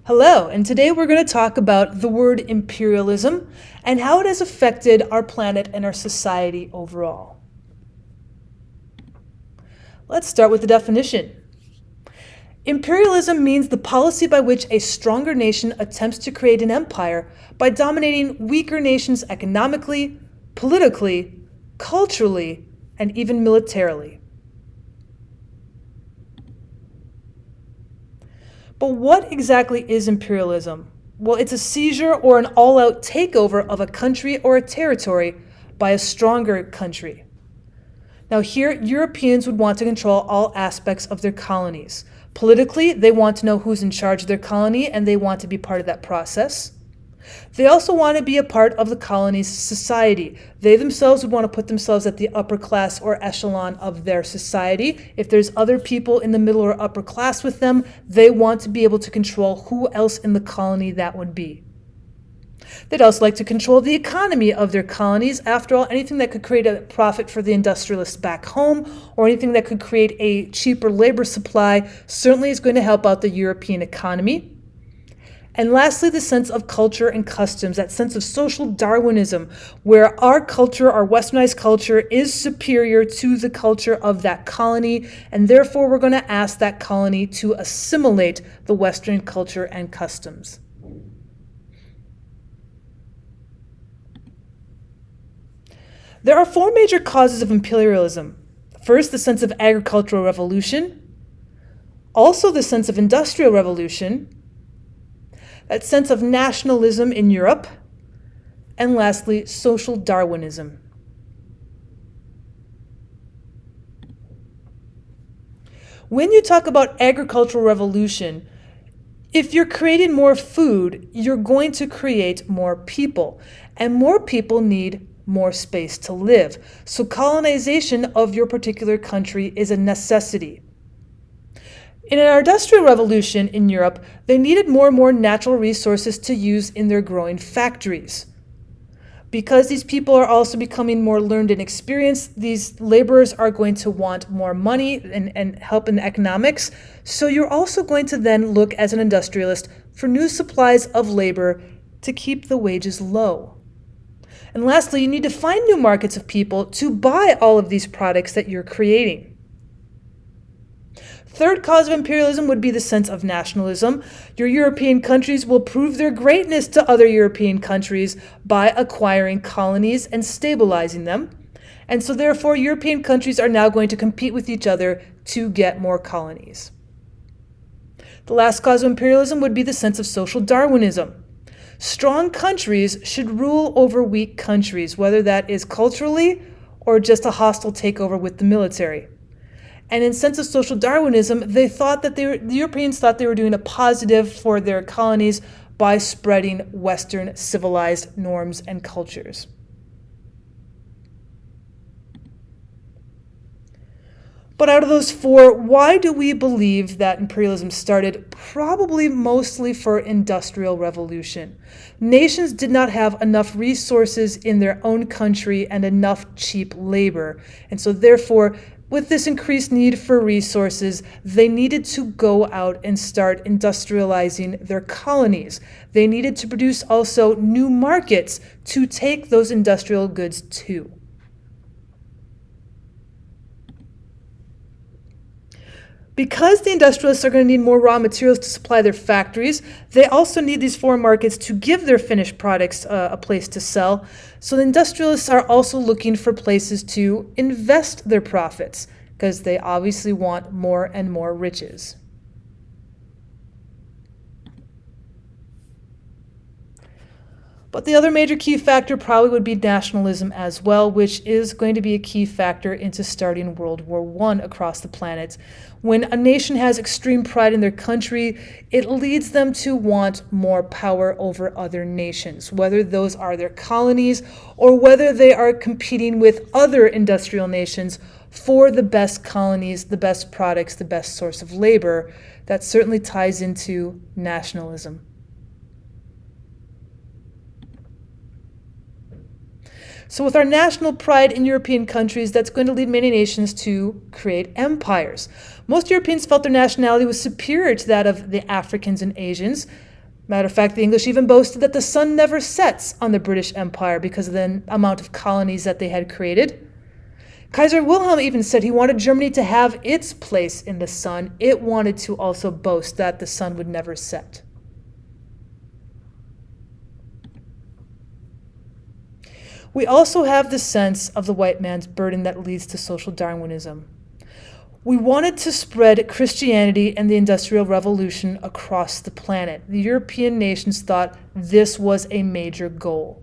Hello, and today we're going to talk about the word imperialism and how it has affected our planet and our society overall. Let's start with the definition. Imperialism means the policy by which a stronger nation attempts to create an empire by dominating weaker nations economically, politically, culturally, and even militarily. But what exactly is imperialism? Well, it's a seizure or an all-out takeover of a country or a territory by a stronger country. Now here, Europeans would want to control all aspects of their colonies. Politically, they want to know who's in charge of their colony and they want to be part of that process. They also want to be a part of the colony's society. They themselves would want to put themselves at the upper class or echelon of their society. If there's other people in the middle or upper class with them, they want to be able to control who else in the colony that would be. They'd also like to control the economy of their colonies. After all, anything that could create a profit for the industrialists back home or anything that could create a cheaper labor supply certainly is going to help out the European economy. And lastly, the sense of culture and customs, that sense of social Darwinism, where our culture, our westernized culture, is superior to the culture of that colony, and therefore we're going to ask that colony to assimilate the Western culture and customs. There are four major causes of imperialism. First, the sense of agricultural revolution, also the sense of industrial revolution, that sense of nationalism in Europe, and lastly, social Darwinism. When you talk about agricultural revolution, if you're creating more food, you're going to create more people, and more people need more space to live. So colonization of your particular country is a necessity. In our industrial revolution in Europe, they needed more and more natural resources to use in their growing factories. Because these people are also becoming more learned and experienced, these laborers are going to want more money and help in economics. So you're also going to then look as an industrialist for new supplies of labor to keep the wages low. And lastly, you need to find new markets of people to buy all of these products that you're creating. Third cause of imperialism would be the sense of nationalism. Your European countries will prove their greatness to other European countries by acquiring colonies and stabilizing them. And so therefore, European countries are now going to compete with each other to get more colonies. The last cause of imperialism would be the sense of social Darwinism. Strong countries should rule over weak countries, whether that is culturally or just a hostile takeover with the military. And in sense of social Darwinism, they thought that the Europeans thought they were doing a positive for their colonies by spreading Western civilized norms and cultures. But out of those four, why do we believe that imperialism started? Probably mostly for industrial revolution. Nations did not have enough resources in their own country and enough cheap labor. And so therefore, with this increased need for resources, they needed to go out and start industrializing their colonies. They needed to produce also new markets to take those industrial goods to. Because the industrialists are going to need more raw materials to supply their factories, they also need these foreign markets to give their finished products a place to sell. So the industrialists are also looking for places to invest their profits because they obviously want more and more riches. But the other major key factor probably would be nationalism as well, which is going to be a key factor into starting World War I across the planet. When a nation has extreme pride in their country, it leads them to want more power over other nations, whether those are their colonies or whether they are competing with other industrial nations for the best colonies, the best products, the best source of labor. That certainly ties into nationalism. So with our national pride in European countries, that's going to lead many nations to create empires. Most Europeans felt their nationality was superior to that of the Africans and Asians. Matter of fact, the English even boasted that the sun never sets on the British Empire because of the amount of colonies that they had created. Kaiser Wilhelm even said he wanted Germany to have its place in the sun. It wanted to also boast that the sun would never set. We also have the sense of the white man's burden that leads to social Darwinism. We wanted to spread Christianity and the Industrial Revolution across the planet. The European nations thought this was a major goal.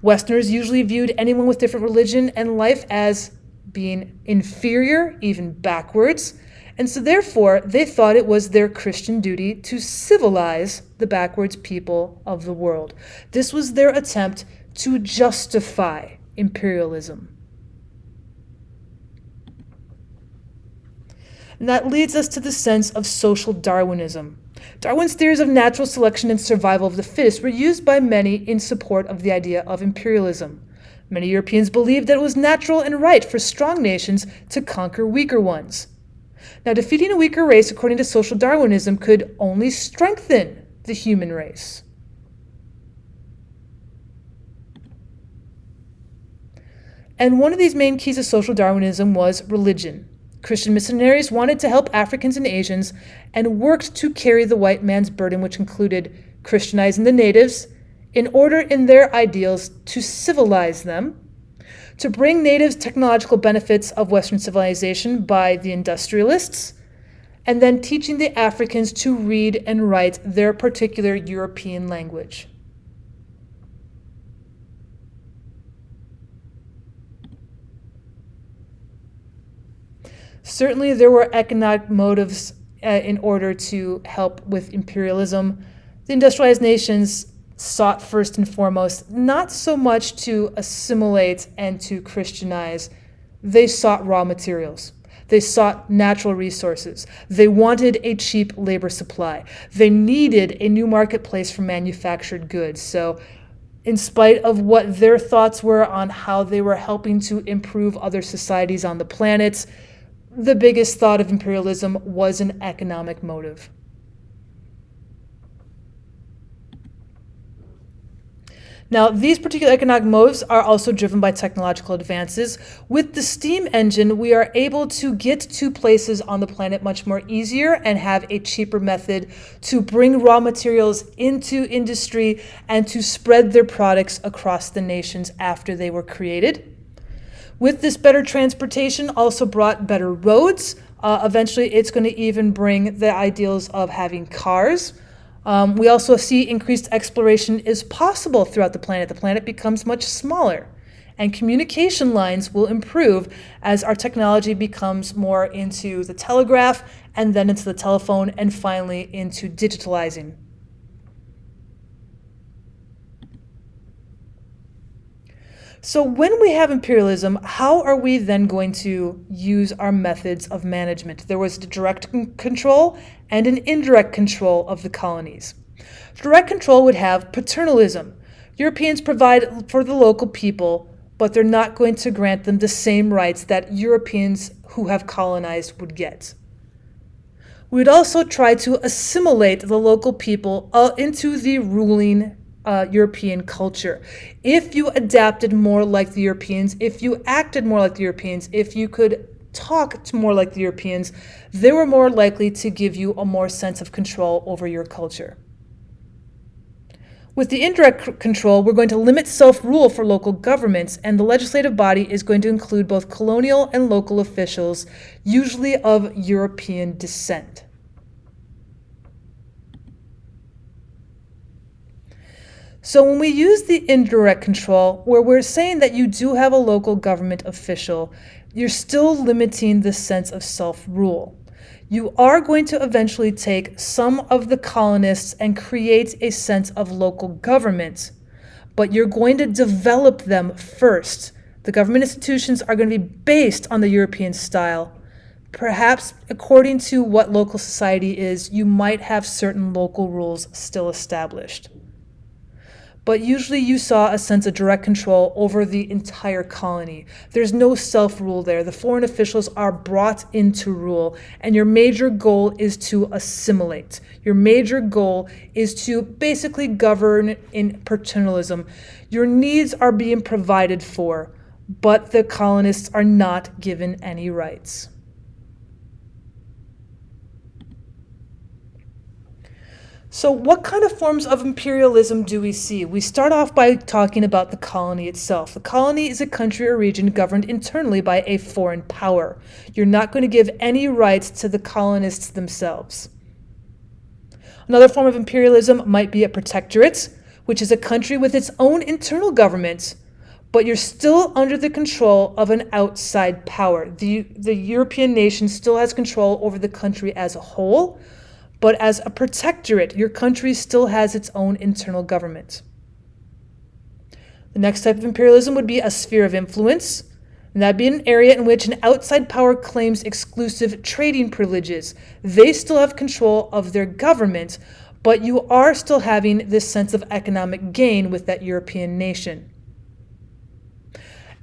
Westerners usually viewed anyone with different religion and life as being inferior, even backwards, and so therefore they thought it was their Christian duty to civilize the backwards people of the world. This was their attempt to justify imperialism. And that leads us to the sense of social Darwinism. Darwin's theories of natural selection and survival of the fittest were used by many in support of the idea of imperialism. Many Europeans believed that it was natural and right for strong nations to conquer weaker ones. Now, defeating a weaker race, according to social Darwinism, could only strengthen the human race. And one of these main keys of social Darwinism was religion. Christian missionaries wanted to help Africans and Asians and worked to carry the white man's burden, which included Christianizing the natives in order in their ideals to civilize them, to bring natives technological benefits of Western civilization by the industrialists, and then teaching the Africans to read and write their particular European language. Certainly, there were economic motives in order to help with imperialism. The industrialized nations sought first and foremost not so much to assimilate and to Christianize. They sought raw materials. They sought natural resources. They wanted a cheap labor supply. They needed a new marketplace for manufactured goods. So in spite of what their thoughts were on how they were helping to improve other societies on the planet, the biggest thought of imperialism was an economic motive. Now, these particular economic motives are also driven by technological advances. With the steam engine, we are able to get to places on the planet much more easier and have a cheaper method to bring raw materials into industry and to spread their products across the nations after they were created. With this better transportation also brought better roads. Eventually, it's going to even bring the ideals of having cars. We also see increased exploration is possible throughout the planet. The planet becomes much smaller, and communication lines will improve as our technology becomes more into the telegraph and then into the telephone and finally into digitalizing. So when we have imperialism, how are we then going to use our methods of management? There was direct control and an indirect control of the colonies. Direct control would have paternalism. Europeans provide for the local people, but they're not going to grant them the same rights that Europeans who have colonized would get. We would also try to assimilate the local people into the ruling European culture. If you adapted more like the Europeans, if you acted more like the Europeans, if you could talk more like the Europeans, they were more likely to give you a more sense of control over your culture. With the indirect control, we're going to limit self-rule for local governments, and the legislative body is going to include both colonial and local officials, usually of European descent. So when we use the indirect control, where we're saying that you do have a local government official, you're still limiting the sense of self-rule. You are going to eventually take some of the colonists and create a sense of local government, but you're going to develop them first. The government institutions are going to be based on the European style. Perhaps according to what local society is, you might have certain local rules still established. but usually you saw a sense of direct control over the entire colony. There's no self-rule there. The foreign officials are brought in to rule, and your major goal is to assimilate. Your major goal is to basically govern in paternalism. Your needs are being provided for, but the colonists are not given any rights. So what kind of forms of imperialism do we see? We start off by talking about the colony itself. The colony is a country or region governed internally by a foreign power. You're not going to give any rights to the colonists themselves. Another form of imperialism might be a protectorate, which is a country with its own internal government, but you're still under the control of an outside power. The European nation still has control over the country as a whole, but as a protectorate, your country still has its own internal government. The next type of imperialism would be a sphere of influence, and that'd be an area in which an outside power claims exclusive trading privileges. They still have control of their government, but you are still having this sense of economic gain with that European nation.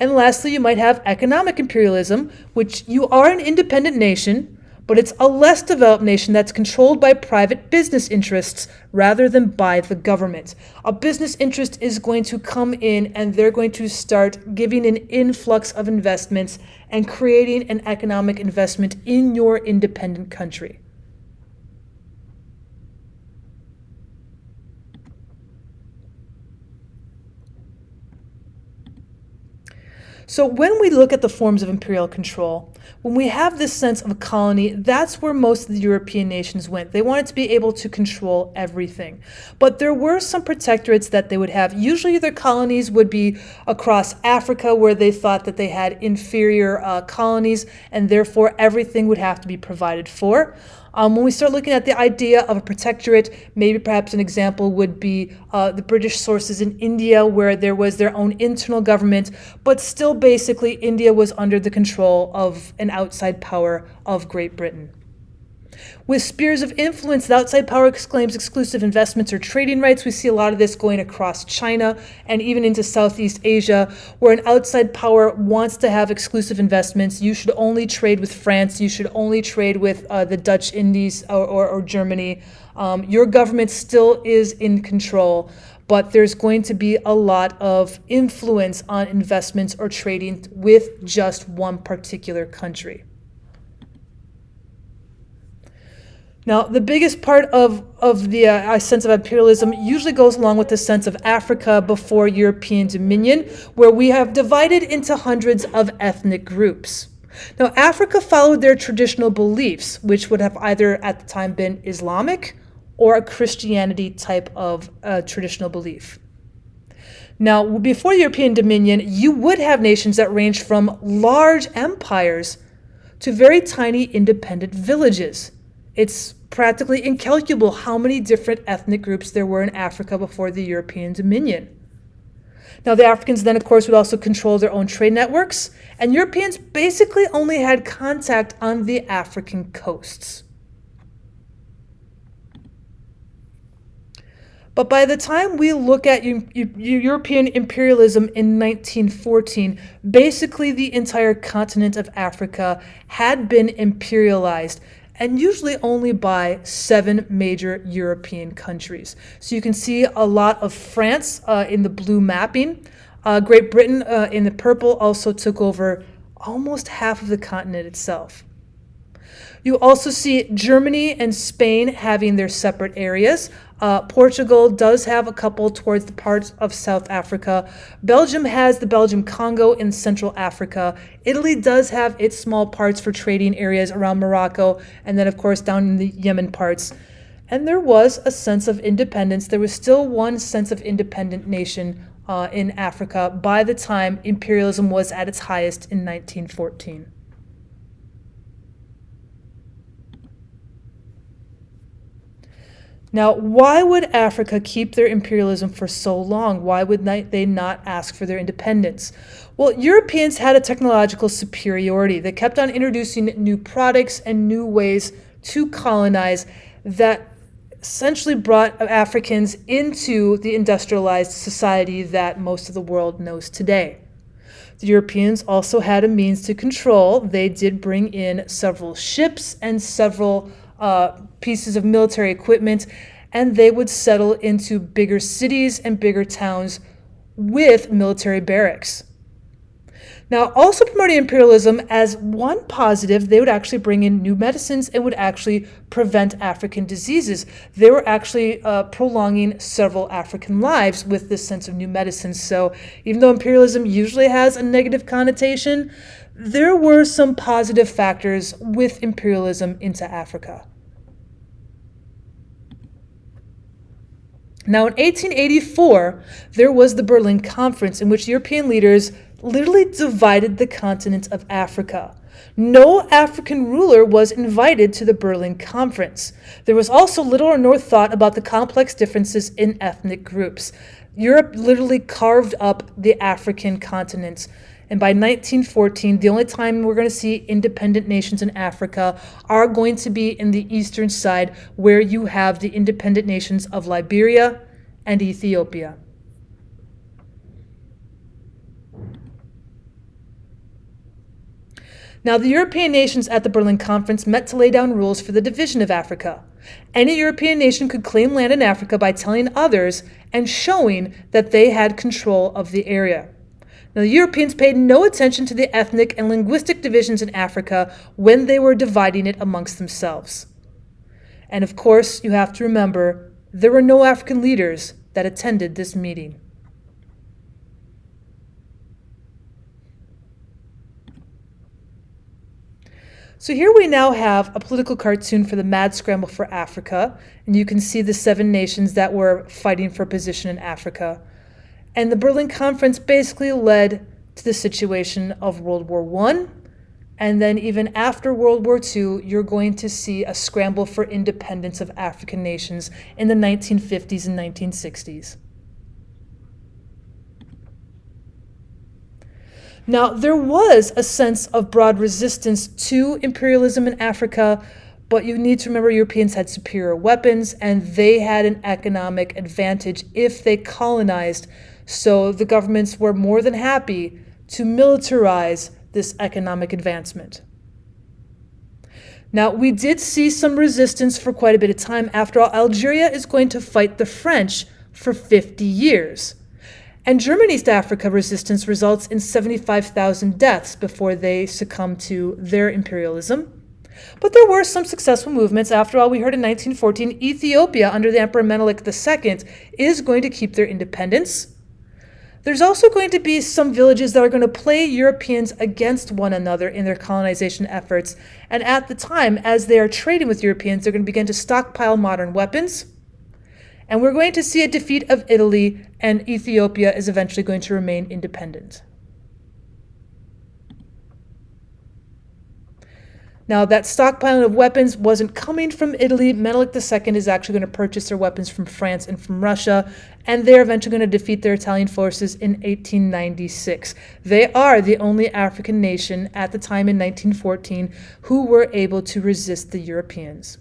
And lastly, you might have economic imperialism, which you are an independent nation, but it's a less developed nation that's controlled by private business interests rather than by the government. A business interest is going to come in and they're going to start giving an influx of investments and creating an economic investment in your independent country. So when we look at the forms of imperial control, when we have this sense of a colony, that's where most of the European nations went. They wanted to be able to control everything. But there were some protectorates that they would have. Usually their colonies would be across Africa, where they thought that they had inferior colonies, and therefore everything would have to be provided for. When we start looking at the idea of a protectorate, maybe perhaps an example would be the British sources in India, where there was their own internal government, but still basically India was under the control of an outside power of Great Britain. With spheres of influence, the outside power claims exclusive investments or trading rights. We see a lot of this going across China and even into Southeast Asia, where an outside power wants to have exclusive investments. You should only trade with France. You should only trade with the Dutch Indies or Germany. Your government still is in control, but there's going to be a lot of influence on investments or trading with just one particular country. Now, the biggest part of the sense of imperialism usually goes along with the sense of Africa before European dominion, where we have divided into hundreds of ethnic groups. Now, Africa followed their traditional beliefs, which would have either at the time been Islamic or a Christianity type of traditional belief. Now, before European dominion, you would have nations that ranged from large empires to very tiny independent villages. It's practically incalculable how many different ethnic groups there were in Africa before the European dominion. Now, the Africans then, of course, would also control their own trade networks, and Europeans basically only had contact on the African coasts. But by the time we look at European imperialism in 1914, basically the entire continent of Africa had been imperialized, and usually only by 7 major European countries. So you can see a lot of France in the blue mapping. Great Britain in the purple also took over almost half of the continent itself. You also see Germany and Spain having their separate areas. Portugal does have a couple towards the parts of South Africa. Belgium has the Belgium Congo in Central Africa. Italy does have its small parts for trading areas around Morocco, and then of course down in the Yemen parts. And there was a sense of independence. There was still one sense of independent nation in Africa by the time imperialism was at its highest in 1914. Now, why would Africa keep their imperialism for so long? Why would they not ask for their independence? Well, Europeans had a technological superiority. They kept on introducing new products and new ways to colonize that essentially brought Africans into the industrialized society that most of the world knows today. The Europeans also had a means to control. They did bring in several ships and several pieces of military equipment, and they would settle into bigger cities and bigger towns with military barracks. Now, also promoting imperialism as one positive, they would actually bring in new medicines and would actually prevent African diseases. They were actually prolonging several African lives with this sense of new medicines. So even though imperialism usually has a negative connotation, there were some positive factors with imperialism into Africa. Now, in 1884, there was the Berlin Conference in which European leaders literally divided the continent of Africa. No African ruler was invited to the Berlin Conference. There was also little or no thought about the complex differences in ethnic groups. Europe literally carved up the African continent. And by 1914, the only time we're going to see independent nations in Africa are going to be in the eastern side, where you have the independent nations of Liberia and Ethiopia. Now, the European nations at the Berlin Conference met to lay down rules for the division of Africa. Any European nation could claim land in Africa by telling others and showing that they had control of the area. Now, the Europeans paid no attention to the ethnic and linguistic divisions in Africa when they were dividing it amongst themselves. And of course, you have to remember, there were no African leaders that attended this meeting. So here we now have a political cartoon for the mad scramble for Africa, and you can see the 7 nations that were fighting for position in Africa. And the Berlin Conference basically led to the situation of World War I, and then even after World War II, you're going to see a scramble for independence of African nations in the 1950s and 1960s. Now, there was a sense of broad resistance to imperialism in Africa, but you need to remember Europeans had superior weapons and they had an economic advantage if they colonized, so the governments were more than happy to militarize this economic advancement. Now, we did see some resistance for quite a bit of time. After all, Algeria is going to fight the French for 50 years. And German-East Africa resistance results in 75,000 deaths before they succumb to their imperialism. But there were some successful movements. After all, we heard in 1914, Ethiopia, under the Emperor Menelik II, is going to keep their independence. There's also going to be some villages that are going to play Europeans against one another in their colonization efforts. And at the time, as they are trading with Europeans, they're going to begin to stockpile modern weapons. And we're going to see a defeat of Italy, and Ethiopia is eventually going to remain independent. Now, that stockpiling of weapons wasn't coming from Italy. Menelik II is actually going to purchase their weapons from France and from Russia, and they're eventually going to defeat their Italian forces in 1896. They are the only African nation at the time in 1914 who were able to resist the Europeans.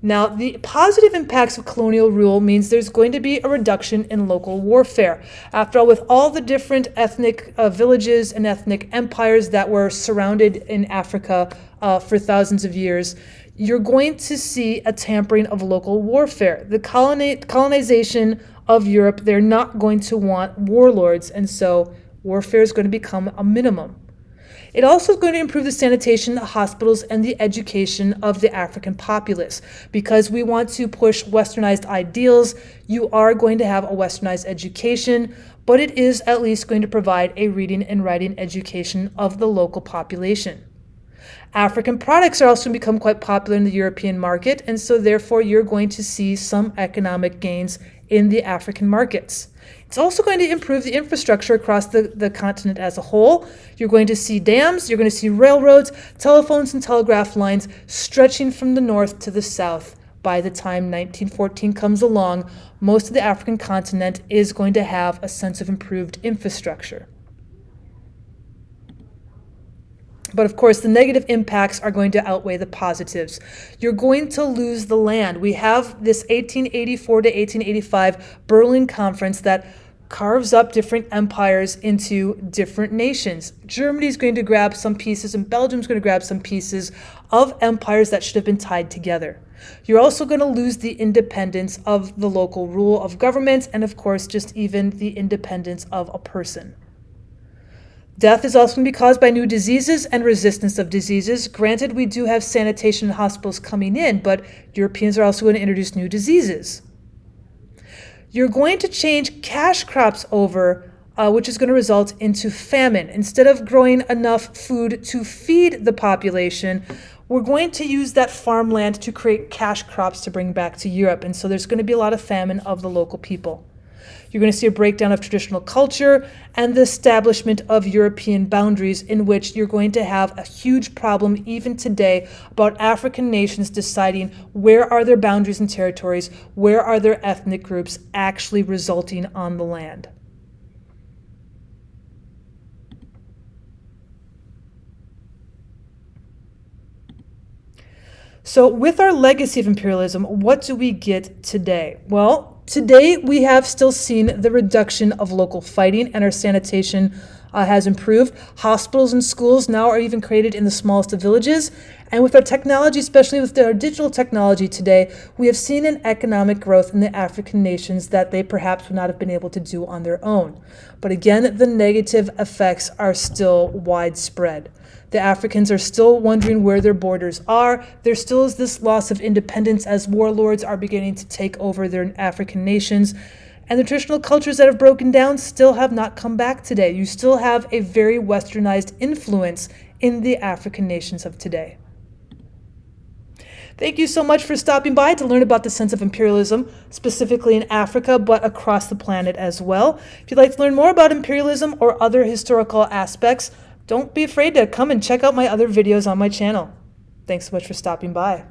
Now, the positive impacts of colonial rule means there's going to be a reduction in local warfare. After all, with all the different ethnic villages and ethnic empires that were surrounded in Africa for thousands of years, you're going to see a tampering of local warfare. The colonization of Europe, they're not going to want warlords, and so warfare is going to become a minimum. It also is going to improve the sanitation, the hospitals, and the education of the African populace. Because we want to push westernized ideals, you are going to have a westernized education, but it is at least going to provide a reading and writing education of the local population. African products are also become quite popular in the European market, and so therefore you're going to see some economic gains in the African markets. It's also going to improve the infrastructure across the continent as a whole. You're going to see dams, you're going to see railroads, telephones, and telegraph lines stretching from the north to the south. By the time 1914 comes along, most of the African continent is going to have a sense of improved infrastructure. But of course, the negative impacts are going to outweigh the positives. You're going to lose the land. We have this 1884 to 1885 Berlin Conference that carves up different empires into different nations. Germany's going to grab some pieces, and Belgium's going to grab some pieces of empires that should have been tied together. You're also going to lose the independence of the local rule of government, and of course, just even the independence of a person. Death is also going to be caused by new diseases and resistance of diseases. Granted, we do have sanitation and hospitals coming in, but Europeans are also going to introduce new diseases. You're going to change cash crops over, which is going to result into famine. Instead of growing enough food to feed the population, we're going to use that farmland to create cash crops to bring back to Europe. And so there's going to be a lot of famine of the local people. You're going to see a breakdown of traditional culture and the establishment of European boundaries, in which you're going to have a huge problem even today about African nations deciding where are their boundaries and territories, where are their ethnic groups actually resulting on the land. So with our legacy of imperialism, what do we get today? Well, today we have still seen the reduction of local fighting, and our sanitation has improved. Hospitals and schools now are even created in the smallest of villages. And with our technology, especially with our digital technology today, we have seen an economic growth in the African nations that they perhaps would not have been able to do on their own. But again, the negative effects are still widespread. The Africans are still wondering where their borders are. There still is this loss of independence as warlords are beginning to take over their African nations. And the traditional cultures that have broken down still have not come back today. You still have a very westernized influence in the African nations of today. Thank you so much for stopping by to learn about the sense of imperialism, specifically in Africa, but across the planet as well. If you'd like to learn more about imperialism or other historical aspects, don't be afraid to come and check out my other videos on my channel. Thanks so much for stopping by.